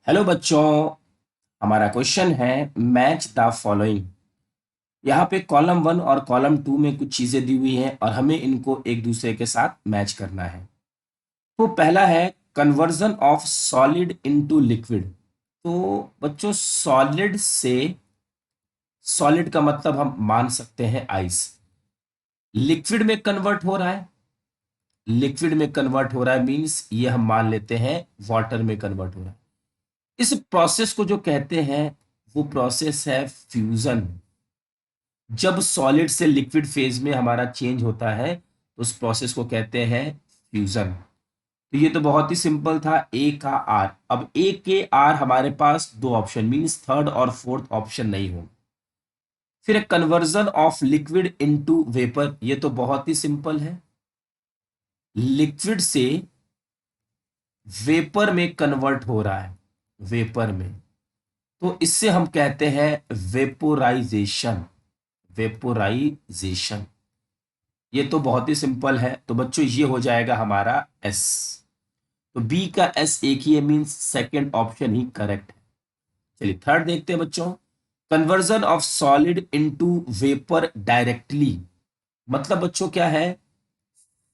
Hello बच्चों। हमारा question है मैच द फॉलोइंग। यहाँ पे कॉलम 1 और कॉलम 2 में कुछ चीजें दी हुई हैं और हमें इनको एक दूसरे के साथ मैच करना है। तो पहला है conversion of solid into liquid. तो बच्चों सॉलिड से सॉलिड का मतलब हम मान सकते हैं आइस। लिक्विड में कन्वर्ट हो रहा है, लिक्विड में कन्वर्ट हो रहा है मींस ये हम मान लेते हैं वाटर में कन्वर्ट हो रहा है। इस प्रोसेस को जो कहते हैं वो प्रोसेस है फ्यूजन। जब सॉलिड से लिक्विड फेज में हमारा चेंज होता है तो उस प्रोसेस को कहते हैं फ्यूजन। तो ये तो बहुत ही सिंपल था, ए का आर। अब ए के आर हमारे पास दो ऑप्शन मींस थर्ड और फोर्थ ऑप्शन नहीं हो। फिर conversion of liquid into vapour, ये तो बहुत ही सिंपल है। लिक्विड से वेपर में कन्वर्ट हो रहा है, वेपर में, तो इससे हम कहते हैं वेपोराइजेशन। वेपोराइजेशन ये तो बहुत ही सिंपल है। तो बच्चों ये हो जाएगा हमारा एस। तो बी का एस एक ही है मींस सेकंड ऑप्शन ही करेक्ट है। चलिए थर्ड देखते हैं बच्चों। Conversion of solid into vapour directly, मतलब बच्चों क्या है,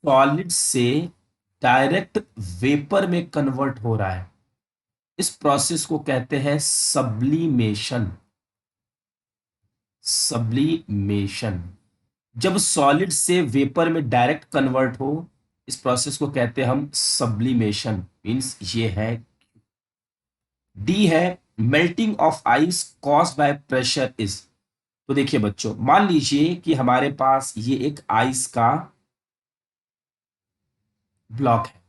सॉलिड से डायरेक्ट वेपर में कन्वर्ट हो रहा है। इस प्रोसेस को कहते हैं सब्लिमेशन। सब्लिमेशन जब सॉलिड से वेपर में डायरेक्ट कन्वर्ट हो, इस प्रोसेस को कहते हैं हम सब्लिमेशन मींस ये है। डी है melting of ice caused by pressure is. तो देखिए बच्चों, मान लीजिए कि हमारे पास ये एक आइस का ब्लॉक है।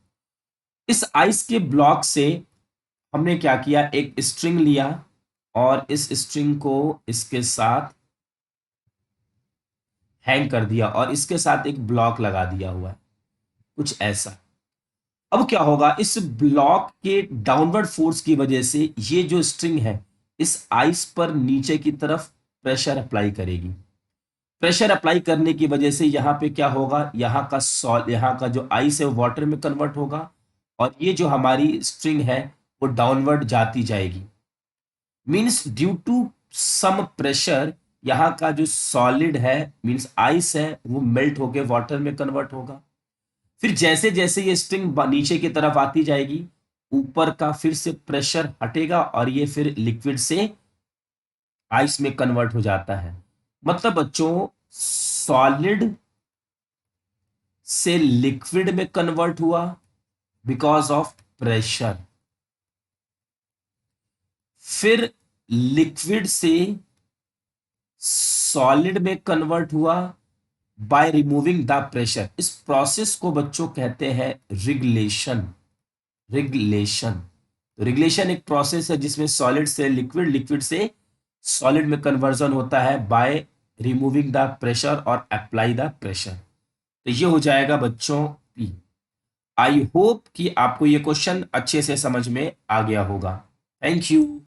इस आइस के ब्लॉक से हमने क्या किया, एक स्ट्रिंग लिया और इस स्ट्रिंग को इसके साथ हैंग कर दिया और इसके साथ एक ब्लॉक लगा दिया हुआ है, कुछ ऐसा। अब क्या होगा, इस ब्लॉक के डाउनवर्ड फोर्स की वजह से ये जो स्ट्रिंग है इस आइस पर नीचे की तरफ प्रेशर अप्लाई करेगी। प्रेशर अप्लाई करने की वजह से यहाँ पे क्या होगा, यहाँ का जो आइस है वो वाटर में कन्वर्ट होगा और ये जो हमारी स्ट्रिंग है वो डाउनवर्ड जाती जाएगी। Means due to some pressure यहाँ का जो सॉलिड है मीन्स आइस है वो मेल्ट होकर वाटर में कन्वर्ट होगा। फिर जैसे जैसे ये स्ट्रिंग नीचे की तरफ आती जाएगी, ऊपर का फिर से प्रेशर हटेगा और ये फिर लिक्विड से आइस में कन्वर्ट हो जाता है। मतलब बच्चों सॉलिड से लिक्विड में कन्वर्ट हुआ बिकॉज ऑफ प्रेशर, फिर लिक्विड से सॉलिड में कन्वर्ट हुआ बाय रिमूविंग द प्रेशर। इस प्रोसेस को बच्चों कहते हैं रिगलेशन। रिगलेशन, तो रिगलेशन एक प्रोसेस है जिसमें सॉलिड से लिक्विड, लिक्विड से सॉलिड में कन्वर्जन होता है बाय रिमूविंग द प्रेशर और अप्लाई द प्रेशर। तो ये हो जाएगा बच्चों पी। आई होप कि आपको ये क्वेश्चन अच्छे से समझ में आ गया होगा। Thank you.